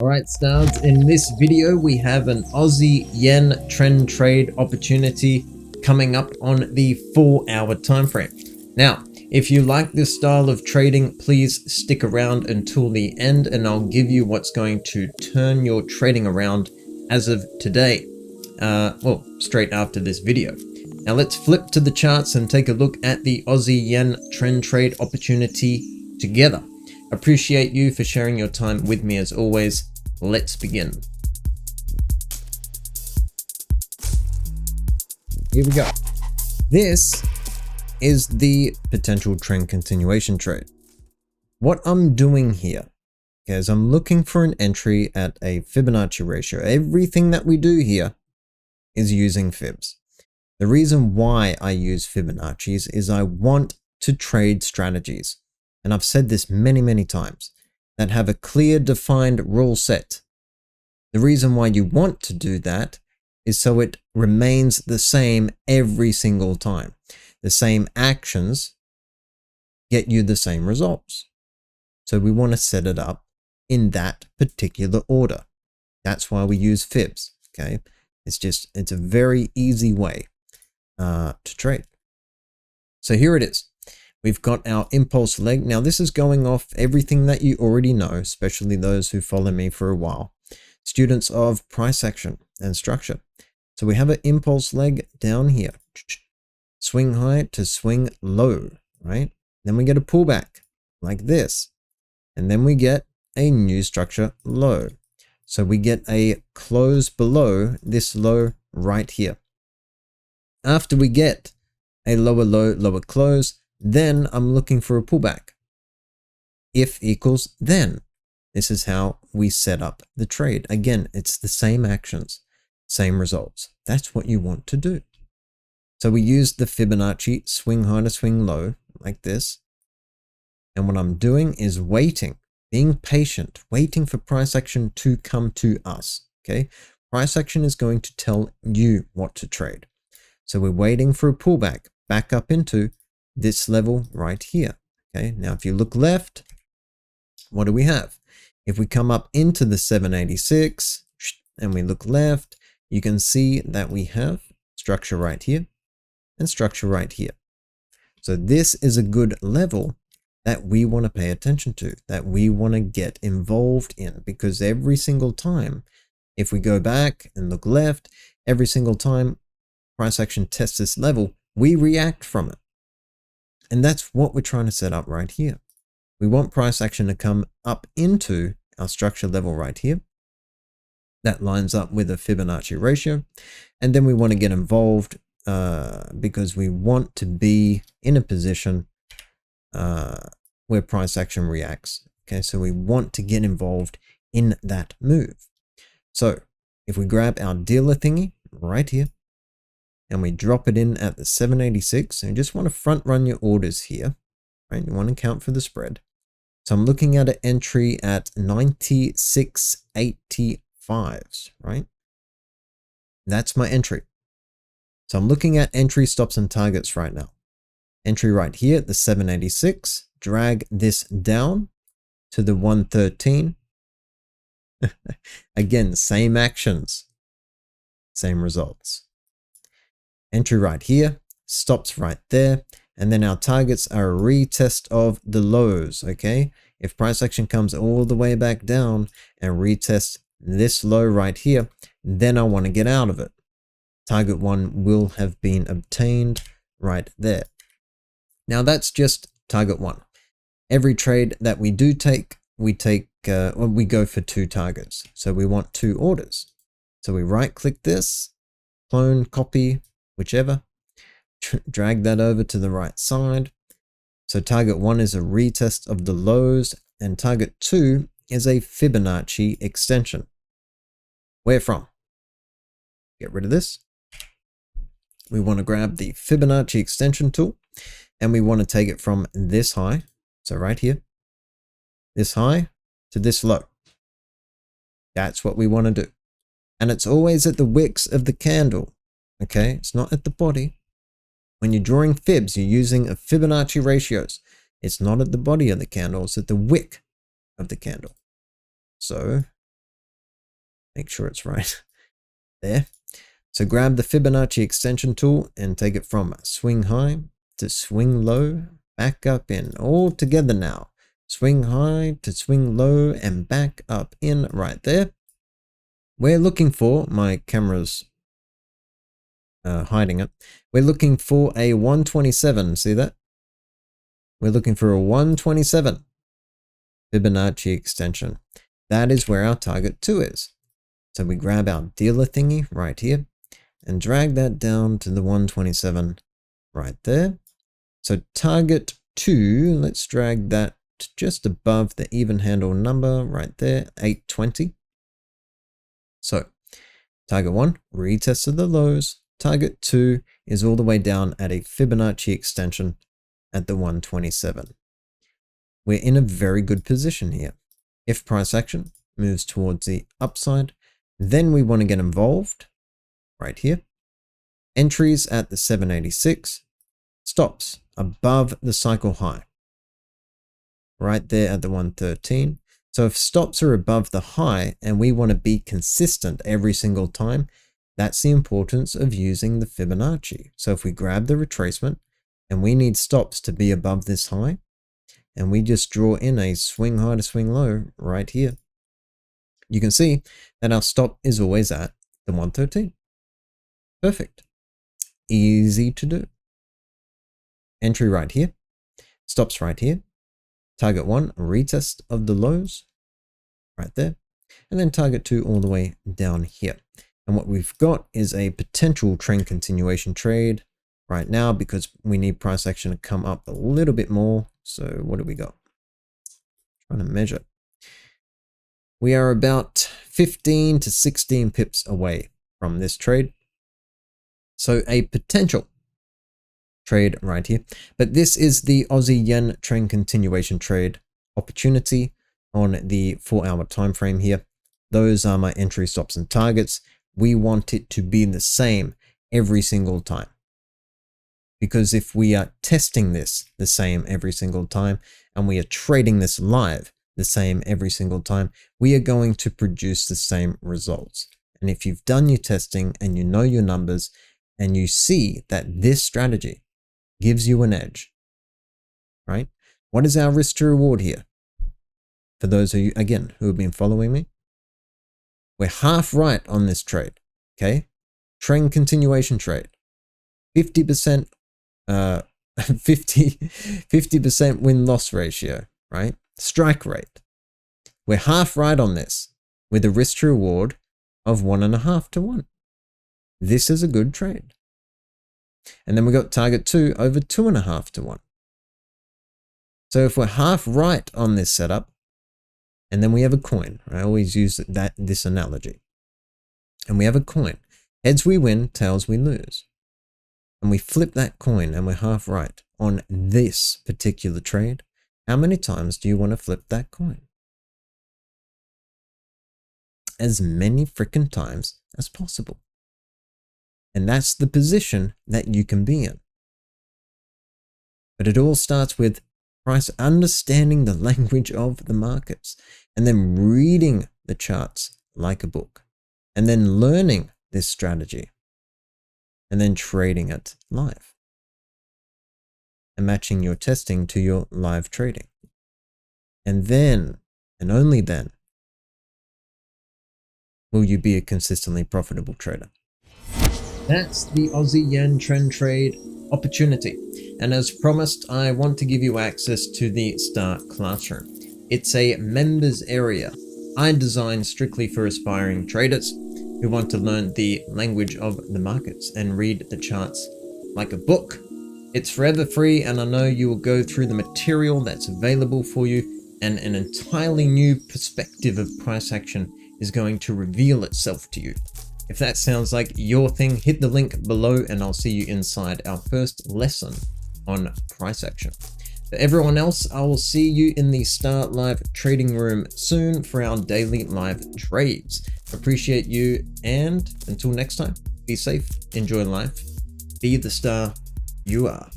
Alright, Snouds, in this video we have an Aussie Yen trend trade opportunity coming up on the 4-hour time frame. Now, if you like this style of trading, please stick around until the end and I'll give you what's going to turn your trading around as of today. Well, straight after this video. Now let's flip to the charts and take a look at the Aussie Yen trend trade opportunity together. Appreciate you for sharing your time with me as always. Let's begin. Here we go. This is the potential trend continuation trade. What I'm doing here is I'm looking for an entry at a Fibonacci ratio. Everything that we do here is using fibs. The reason why I use Fibonacci's is I want to trade strategies. And I've said this many times, that have a clear defined rule set. The reason why you want to do that is so it remains the same every single time. The same actions get you the same results. So we want to set it up in that particular order. That's why we use fibs, okay? It's a very easy way to trade. So here it is. We've got our impulse leg. Now this is going off everything that you already know, especially those who follow me for a while. Students of price action and structure. So we have an impulse leg down here. Swing high to swing low, right? Then we get a pullback like this. And then we get a new structure low. So we get a close below this low right here. After we get a lower low, lower close, then I'm looking for a pullback. If equals then. This is how we set up the trade. Again, it's the same actions, same results. That's what you want to do. So we use the Fibonacci swing high to swing low like this. And what I'm doing is waiting, being patient, waiting for price action to come to us. Okay. Price action is going to tell you what to trade. So we're waiting for a pullback back up into this level right here. Okay, now if you look left, what do we have? If we come up into the 786 and we look left, you can see that we have structure right here and structure right here. So this is a good level that we want to pay attention to, that we want to get involved in, because every single time, if we go back and look left, every single time price action tests this level, we react from it. And that's what we're trying to set up right here. We want price action to come up into our structure level right here. That lines up with a Fibonacci ratio. And then we want to get involved because we want to be in a position where price action reacts. Okay, so we want to get involved in that move. So if we grab our dealer thingy right here, and we drop it in at the 786, and you just want to front run your orders here, right? You want to count for the spread. So I'm looking at an entry at 96.85s, right? That's my entry. So I'm looking at entry stops and targets right now. Entry right here at the 786, drag this down to the 113. Again, same actions, same results. Entry right here, stops right there, and then our targets are a retest of the lows, okay? If price action comes all the way back down and retests this low right here, then I want to get out of it. Target 1 will have been obtained right there. Now that's just target 1. Every trade that we do take, we go for 2 targets. So we want 2 orders. So we right click this, clone, copy, whichever, drag that over to the right side. So target 1 is a retest of the lows and target 2 is a Fibonacci extension. Where from? Get rid of this. We want to grab the Fibonacci extension tool and we want to take it from this high. So right here, this high to this low. That's what we want to do. And it's always at the wicks of the candle. Okay, it's not at the body. When you're drawing fibs, you're using a Fibonacci ratios. It's not at the body of the candle, it's at the wick of the candle. So make sure it's right there. So grab the Fibonacci extension tool and take it from swing high to swing low, back up in, all together now. Swing high to swing low and back up in right there. We're looking for, my camera's hiding it. We're looking for a 127, see that? We're looking for a 127 Fibonacci extension. That is where our target 2 is. So we grab our dealer thingy right here and drag that down to the 127 right there. So target 2, let's drag that just above the even handle number right there, 820. So target 1, retest of the lows. Target 2 is all the way down at a Fibonacci extension at the 127. We're in a very good position here. If price action moves towards the upside, then we want to get involved right here. Entries at the 786, stops above the cycle high right there at the 113. So if stops are above the high and we want to be consistent every single time, that's the importance of using the Fibonacci. So if we grab the retracement and we need stops to be above this high, and we just draw in a swing high to swing low right here, you can see that our stop is always at the 113. Perfect. Easy to do. Entry right here, stops right here. Target 1, retest of the lows right there. And then target 2 all the way down here. And what we've got is a potential trend continuation trade right now because we need price action to come up a little bit more. So what do we got? Trying to measure. We are about 15 to 16 pips away from this trade. So a potential trade right here. But this is the Aussie Yen trend continuation trade opportunity on the 4-hour time frame here. Those are my entry, stops, and targets. We want it to be the same every single time. Because if we are testing this the same every single time and we are trading this live the same every single time, we are going to produce the same results. And if you've done your testing and you know your numbers and you see that this strategy gives you an edge, right? What is our risk to reward here? For those of you, again, who have been following me, we're half right on this trade, okay? Trend continuation trade, 50%, 50% win-loss ratio, right? Strike rate. We're half right on this with a risk to reward of 1.5 to 1. This is a good trade. And then we got target 2 over 2.5 to 1. So if we're half right on this setup, and then we have a coin, I always use this analogy, and we have a coin, heads we win, tails we lose. And we flip that coin and we're half right on this particular trade. How many times do you want to flip that coin? As many freaking times as possible. And that's the position that you can be in. But it all starts with price, understanding the language of the markets, and then reading the charts like a book, and then learning this strategy, and then trading it live, and matching your testing to your live trading. And then, and only then, will you be a consistently profitable trader. That's the Aussie Yen Trend Trade opportunity. And as promised, I want to give you access to the Star Classroom. It's a members area I designed strictly for aspiring traders who want to learn the language of the markets and read the charts like a book. It's forever free, and I know you will go through the material that's available for you, and an entirely new perspective of price action is going to reveal itself to you. If that sounds like your thing, hit the link below and I'll see you inside our first lesson on price action. For everyone else, I will see you in the Star Live trading room soon for our daily live trades. Appreciate you, and until next time, be safe, enjoy life, be the star you are.